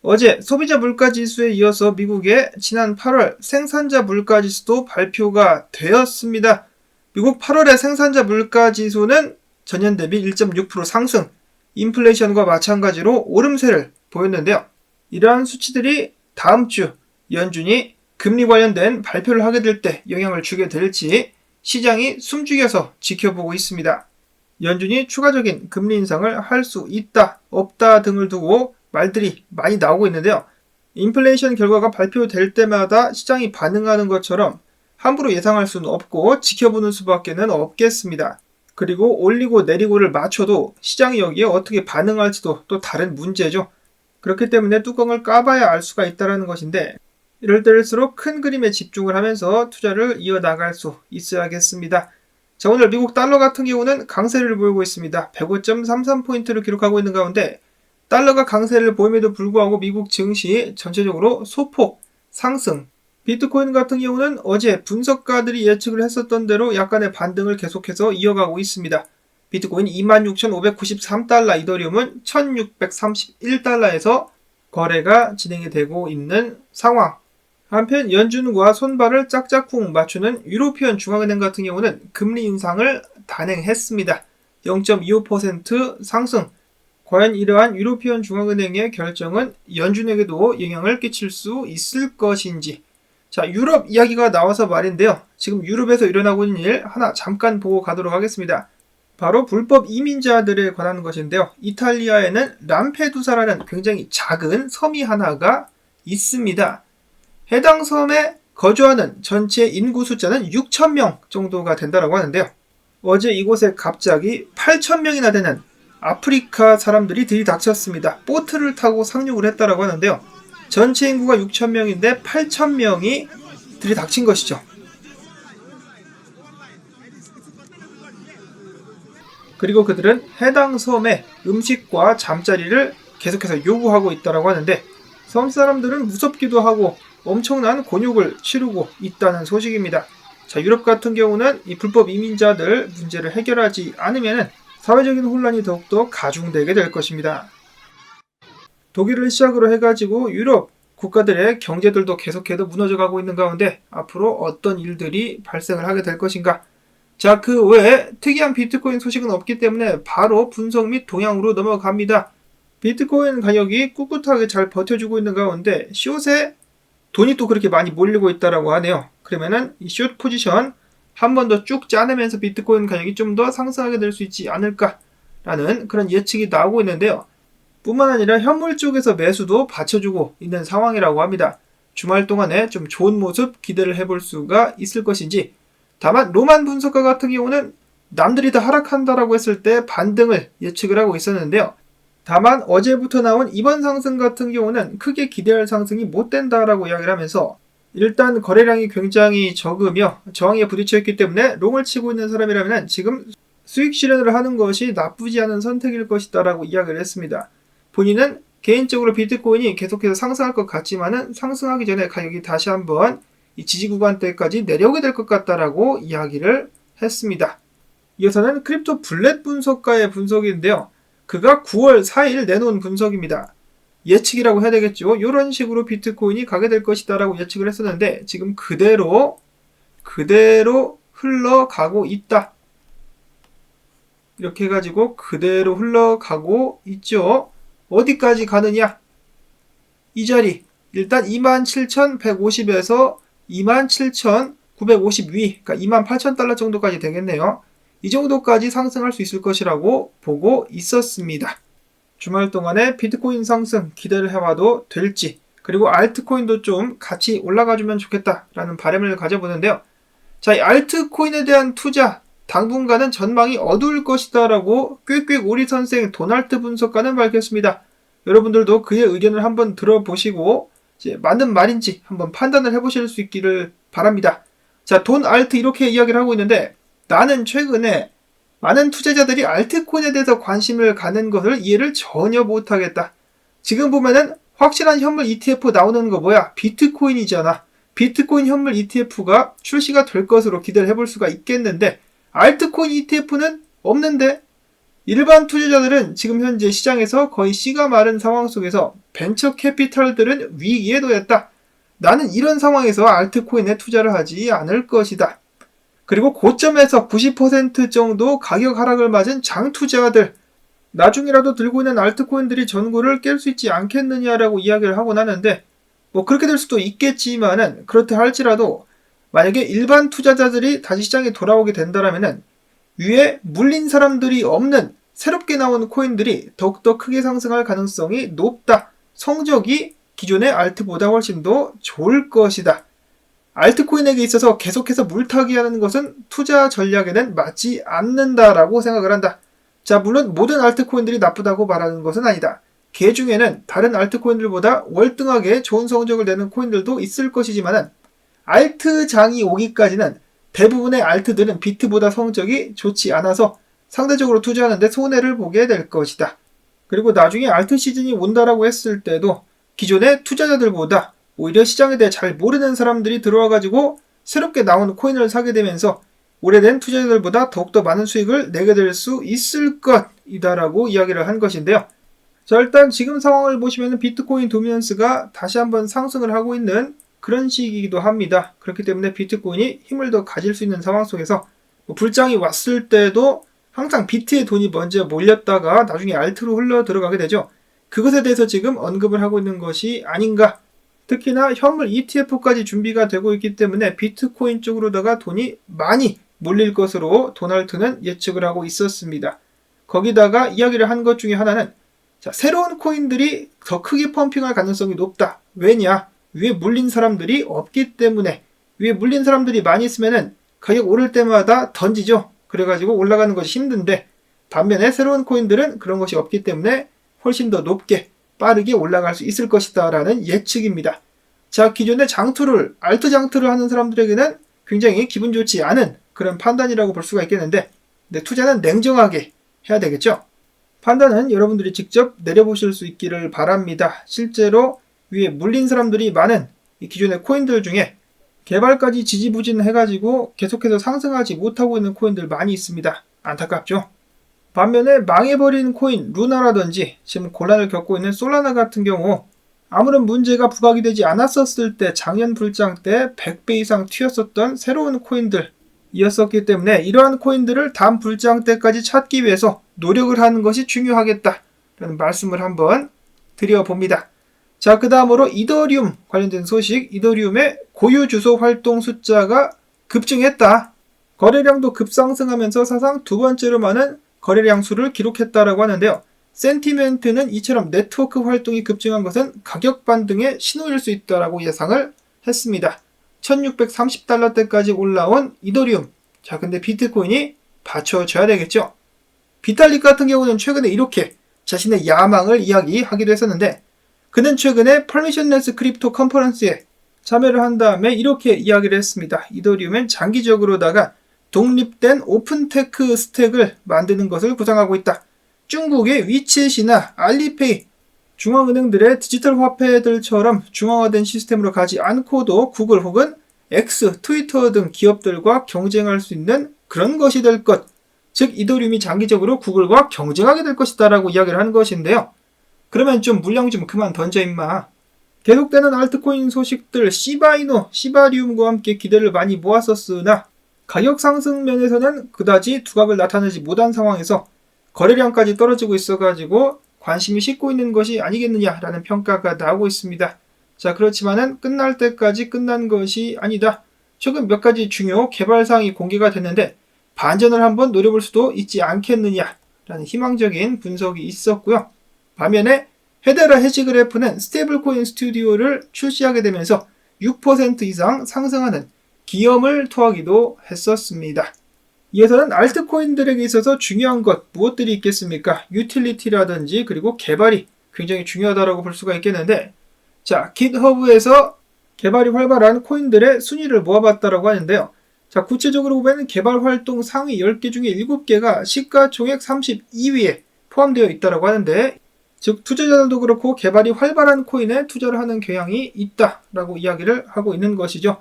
어제 소비자 물가지수에 이어서 미국의 지난 8월 생산자 물가지수도 발표가 되었습니다. 미국 8월의 생산자 물가지수는 전년 대비 1.6% 상승, 인플레이션과 마찬가지로 오름세를 보였는데요. 이러한 수치들이 다음 주 연준이 금리 관련된 발표를 하게 될 때 영향을 주게 될지 시장이 숨죽여서 지켜보고 있습니다. 연준이 추가적인 금리 인상을 할 수 있다, 없다 등을 두고 말들이 많이 나오고 있는데요. 인플레이션 결과가 발표될 때마다 시장이 반응하는 것처럼 함부로 예상할 수는 없고 지켜보는 수밖에는 없겠습니다. 그리고 올리고 내리고를 맞춰도 시장이 여기에 어떻게 반응할지도 또 다른 문제죠. 그렇기 때문에 뚜껑을 까봐야 알 수가 있다는 것인데 이럴 때일수록 큰 그림에 집중을 하면서 투자를 이어나갈 수 있어야겠습니다. 자, 오늘 미국 달러 같은 경우는 강세를 보이고 있습니다. 105.33포인트를 기록하고 있는 가운데 달러가 강세를 보임에도 불구하고 미국 증시 전체적으로 소폭 상승. 비트코인 같은 경우는 어제 분석가들이 예측을 했었던 대로 약간의 반등을 계속해서 이어가고 있습니다. 비트코인 26,593달러, 이더리움은 1,631달러에서 거래가 진행이 되고 있는 상황. 한편 연준과 손발을 짝짝꿍 맞추는 유로피언 중앙은행 같은 경우는 금리 인상을 단행했습니다. 0.25% 상승. 과연 이러한 유로피언 중앙은행의 결정은 연준에게도 영향을 끼칠 수 있을 것인지. 자, 유럽 이야기가 나와서 말인데요. 지금 유럽에서 일어나고 있는 일 하나 잠깐 보고 가도록 하겠습니다. 바로 불법 이민자들에 관한 것인데요. 이탈리아에는 람페두사라는 굉장히 작은 섬이 하나가 있습니다. 해당 섬에 거주하는 전체 인구 숫자는 6,000명 정도가 된다고 하는데요. 어제 이곳에 갑자기 8,000명이나 되는 아프리카 사람들이 들이닥쳤습니다. 보트를 타고 상륙을 했다고 하는데요. 전체 인구가 6,000명인데 8,000명이 들이닥친 것이죠. 그리고 그들은 해당 섬에 음식과 잠자리를 계속해서 요구하고 있다고 하는데 섬 사람들은 무섭기도 하고 엄청난 곤욕을 치르고 있다는 소식입니다. 자, 유럽 같은 경우는 이 불법 이민자들 문제를 해결하지 않으면 사회적인 혼란이 더욱더 가중되게 될 것입니다. 독일을 시작으로 해가지고 유럽 국가들의 경제들도 계속해서 무너져가고 있는 가운데 앞으로 어떤 일들이 발생을 하게 될 것인가. 자, 그 외에 특이한 비트코인 소식은 없기 때문에 바로 분석 및 동향으로 넘어갑니다. 비트코인 가격이 꿋꿋하게 잘 버텨주고 있는 가운데 숏에 돈이 또 그렇게 많이 몰리고 있다고 하네요. 그러면은 이 숏 포지션 한 번 더 쭉 짜내면서 비트코인 가격이 좀 더 상승하게 될 수 있지 않을까라는 그런 예측이 나오고 있는데요. 뿐만 아니라 현물 쪽에서 매수도 받쳐주고 있는 상황이라고 합니다. 주말 동안에 좀 좋은 모습 기대를 해볼 수가 있을 것인지. 다만 로만 분석가 같은 경우는 남들이 다 하락한다라고 했을 때 반등을 예측을 하고 있었는데요. 다만 어제부터 나온 이번 상승 같은 경우는 크게 기대할 상승이 못 된다라고 이야기를 하면서 일단 거래량이 굉장히 적으며 저항에 부딪혀 있기 때문에 롱을 치고 있는 사람이라면 지금 수익 실현을 하는 것이 나쁘지 않은 선택일 것이다 라고 이야기를 했습니다. 본인은 개인적으로 비트코인이 계속해서 상승할 것 같지만은 상승하기 전에 가격이 다시 한번 이 지지 구간대까지 내려오게 될 것 같다라고 이야기를 했습니다. 이어서는 크립토 블렛 분석가의 분석인데요. 그가 9월 4일 내놓은 분석입니다. 예측이라고 해야 되겠죠. 이런 식으로 비트코인이 가게 될 것이다 라고 예측을 했었는데 지금 그대로 흘러가고 있다. 이렇게 해가지고 그대로 흘러가고 있죠. 어디까지 가느냐? 이 자리 일단 27,150에서 27,950 위, 그러니까 28,000달러 정도까지 되겠네요. 이 정도까지 상승할 수 있을 것이라고 보고 있었습니다. 주말 동안에 비트코인 상승 기대를 해봐도 될지, 그리고 알트코인도 좀 같이 올라가주면 좋겠다라는 바람을 가져보는데요. 자, 이 알트코인에 대한 투자 당분간은 전망이 어두울 것이다 라고 꾀꾀 오리 선생 도널트 분석가는 밝혔습니다. 여러분들도 그의 의견을 한번 들어보시고 이제 맞는 말인지 한번 판단을 해보실 수 있기를 바랍니다. 자, 돈 알트 이렇게 이야기를 하고 있는데 나는 최근에 많은 투자자들이 알트코인에 대해서 관심을 갖는 것을 이해를 전혀 못하겠다. 지금 보면은 확실한 현물 ETF 나오는 거 뭐야? 비트코인이잖아. 비트코인 현물 ETF가 출시가 될 것으로 기대를 해볼 수가 있겠는데 알트코인 ETF는 없는데 일반 투자자들은 지금 현재 시장에서 거의 씨가 마른 상황 속에서 벤처 캐피탈들은 위기에 놓였다. 나는 이런 상황에서 알트코인에 투자를 하지 않을 것이다. 그리고 고점에서 90% 정도 가격 하락을 맞은 장투자들, 나중이라도 들고 있는 알트코인들이 전고를 깰 수 있지 않겠느냐라고 이야기를 하곤 하는데, 그렇게 될 수도 있겠지만은, 그렇다 할지라도 만약에 일반 투자자들이 다시 시장에 돌아오게 된다면은 위에 물린 사람들이 없는 새롭게 나온 코인들이 더욱더 크게 상승할 가능성이 높다. 성적이 기존의 알트보다 훨씬 더 좋을 것이다. 알트코인에게 있어서 계속해서 물타기 하는 것은 투자 전략에는 맞지 않는다라고 생각을 한다. 자, 물론 모든 알트코인들이 나쁘다고 말하는 것은 아니다. 그 중에는 다른 알트코인들보다 월등하게 좋은 성적을 내는 코인들도 있을 것이지만은 알트장이 오기까지는 대부분의 알트들은 비트보다 성적이 좋지 않아서 상대적으로 투자하는데 손해를 보게 될 것이다. 그리고 나중에 알트 시즌이 온다라고 했을 때도 기존의 투자자들보다 오히려 시장에 대해 잘 모르는 사람들이 들어와가지고 새롭게 나온 코인을 사게 되면서 오래된 투자자들보다 더욱더 많은 수익을 내게 될 수 있을 것이다라고 이야기를 한 것인데요. 자, 일단 지금 상황을 보시면 비트코인 도미넌스가 다시 한번 상승을 하고 있는 그런 시기이기도 합니다. 그렇기 때문에 비트코인이 힘을 더 가질 수 있는 상황 속에서 불장이 왔을 때도 항상 비트에 돈이 먼저 몰렸다가 나중에 알트로 흘러 들어가게 되죠. 그것에 대해서 지금 언급을 하고 있는 것이 아닌가. 특히나 현물 ETF까지 준비가 되고 있기 때문에 비트코인 쪽으로다가 돈이 많이 몰릴 것으로 도널트는 예측을 하고 있었습니다. 거기다가 이야기를 한 것 중에 하나는 새로운 코인들이 더 크게 펌핑할 가능성이 높다. 왜냐? 위에 물린 사람들이 없기 때문에. 위에 물린 사람들이 많이 있으면은 가격 오를 때마다 던지죠. 그래가지고 올라가는 것이 힘든데 반면에 새로운 코인들은 그런 것이 없기 때문에 훨씬 더 높게 빠르게 올라갈 수 있을 것이다 라는 예측입니다. 자, 기존의 장투를 알트 장투를 하는 사람들에게는 굉장히 기분 좋지 않은 그런 판단이라고 볼 수가 있겠는데 투자는 냉정하게 해야 되겠죠. 판단은 여러분들이 직접 내려보실 수 있기를 바랍니다. 실제로 위에 물린 사람들이 많은 이 기존의 코인들 중에 개발까지 지지부진해가지고 계속해서 상승하지 못하고 있는 코인들 많이 있습니다. 안타깝죠. 반면에 망해버린 코인 루나라든지 지금 곤란을 겪고 있는 솔라나 같은 경우 아무런 문제가 부각이 되지 않았었을 때 작년 불장 때 100배 이상 튀었었던 새로운 코인들이었었기 때문에 이러한 코인들을 다음 불장 때까지 찾기 위해서 노력을 하는 것이 중요하겠다라는 말씀을 한번 드려봅니다. 자, 그 다음으로 이더리움 관련된 소식, 이더리움의 고유 주소 활동 숫자가 급증했다. 거래량도 급상승하면서 사상 두 번째로 많은 거래량 수를 기록했다라고 하는데요. 센티멘트는 이처럼 네트워크 활동이 급증한 것은 가격 반등의 신호일 수 있다라고 예상을 했습니다. 1630달러대까지 올라온 이더리움. 자, 근데 비트코인이 받쳐줘야 되겠죠. 비탈릭 같은 경우는 최근에 이렇게 자신의 야망을 이야기하기도 했었는데 그는 최근에 퍼미션레스 크립토 컨퍼런스에 참여를 한 다음에 이렇게 이야기를 했습니다. 이더리움은 장기적으로다가 독립된 오픈테크 스택을 만드는 것을 구상하고 있다. 중국의 위챗이나 알리페이, 중앙은행들의 디지털 화폐들처럼 중앙화된 시스템으로 가지 않고도 구글 혹은 X, 트위터 등 기업들과 경쟁할 수 있는 그런 것이 될 것. 즉 이더리움이 장기적으로 구글과 경쟁하게 될 것이다 라고 이야기를 한 것인데요. 그러면 좀 물량 좀 그만 던져 임마. 계속되는 알트코인 소식들 시바이노, 시바리움과 함께 기대를 많이 모았었으나 가격 상승 면에서는 그다지 두각을 나타내지 못한 상황에서 거래량까지 떨어지고 있어가지고 관심이 식고 있는 것이 아니겠느냐라는 평가가 나오고 있습니다. 자, 그렇지만은 끝날 때까지 끝난 것이 아니다. 최근 몇 가지 중요 개발사항이 공개가 됐는데 반전을 한번 노려볼 수도 있지 않겠느냐라는 희망적인 분석이 있었고요. 반면에 헤데라 해시그래프는 스테이블코인 스튜디오를 출시하게 되면서 6% 이상 상승하는 기염을 토하기도 했었습니다. 이에서는 알트코인들에게 있어서 중요한 것 무엇들이 있겠습니까? 유틸리티라든지 그리고 개발이 굉장히 중요하다고 볼 수가 있겠는데 자, 깃허브에서 개발이 활발한 코인들의 순위를 모아봤다고 하는데요. 자, 구체적으로 보면 개발 활동 상위 10개 중에 7개가 시가총액 32위에 포함되어 있다고 하는데 즉 투자자들도 그렇고 개발이 활발한 코인에 투자를 하는 경향이 있다라고 이야기를 하고 있는 것이죠.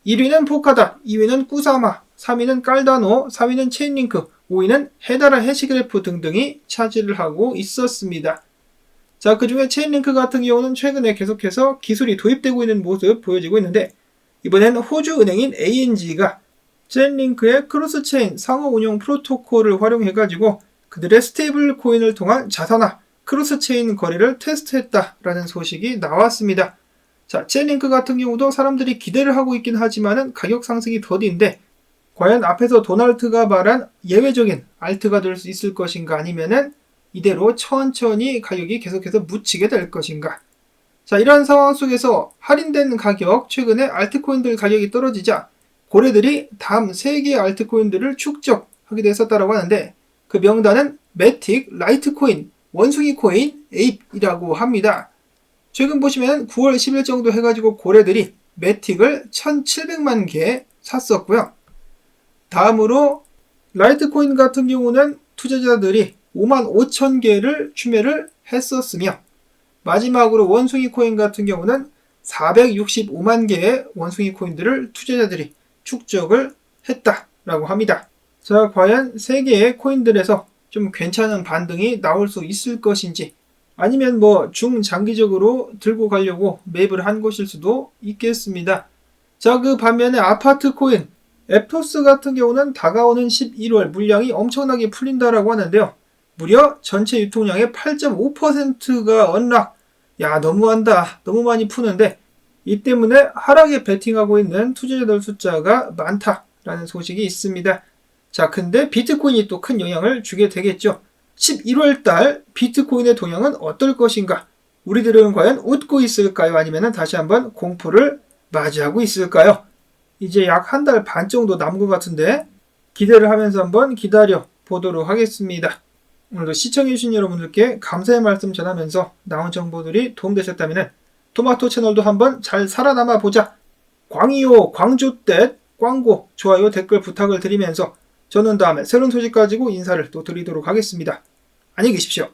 1위는 포카닷, 2위는 꾸사마, 3위는 깔다노, 4위는 체인링크, 5위는 헤다라 해시그래프 등등이 차지를 하고 있었습니다. 자, 그 중에 체인링크 같은 경우는 최근에 계속해서 기술이 도입되고 있는 모습 보여지고 있는데, 이번엔 호주 은행인 ANG가 체인링크의 크로스체인 상호 운용 프로토콜을 활용해가지고 그들의 스테이블 코인을 통한 자산화, 크로스체인 거래를 테스트했다라는 소식이 나왔습니다. 자, 체인링크 같은 경우도 사람들이 기대를 하고 있긴 하지만은 가격 상승이 더딘데, 과연 앞에서 도널드가 말한 예외적인 알트가 될 수 있을 것인가, 아니면은 이대로 천천히 가격이 계속해서 묻히게 될 것인가. 자, 이러한 상황 속에서 할인된 가격, 최근에 알트코인들 가격이 떨어지자 고래들이 다음 3개의 알트코인들을 축적하게 됐었다라고 하는데, 그 명단은 매틱, 라이트코인, 원숭이 코인, 에입이라고 합니다. 최근 보시면 9월 10일 정도 해가지고 고래들이 매틱을 1700만 개 샀었고요. 다음으로 라이트코인 같은 경우는 투자자들이 55,000개를 추매를 했었으며, 마지막으로 원숭이 코인 같은 경우는 465만 개의 원숭이 코인들을 투자자들이 축적을 했다라고 합니다. 자, 과연 3개의 코인들에서 좀 괜찮은 반등이 나올 수 있을 것인지, 아니면 중장기적으로 들고 가려고 매입을 한 것일 수도 있겠습니다. 자, 그 반면에 아파트 코인, 앱토스 같은 경우는 다가오는 11월 물량이 엄청나게 풀린다라고 하는데요. 무려 전체 유통량의 8.5%가 언락. 야, 너무한다. 너무 많이 푸는데, 이 때문에 하락에 베팅하고 있는 투자자들 숫자가 많다라는 소식이 있습니다. 자, 근데 비트코인이 또 큰 영향을 주게 되겠죠. 11월달 비트코인의 동향은 어떨 것인가? 우리들은 과연 웃고 있을까요? 아니면 다시 한번 공포를 맞이하고 있을까요? 이제 약 한 달 반 정도 남은 것 같은데, 기대를 하면서 한번 기다려 보도록 하겠습니다. 오늘도 시청해주신 여러분들께 감사의 말씀 전하면서 나온 정보들이 도움되셨다면 토마토 채널도 한번 잘 살아남아 보자. 광이요, 광조댓, 광고, 좋아요, 댓글 부탁을 드리면서 저는 다음에 새로운 소식 가지고 인사를 또 드리도록 하겠습니다. 안녕히 계십시오.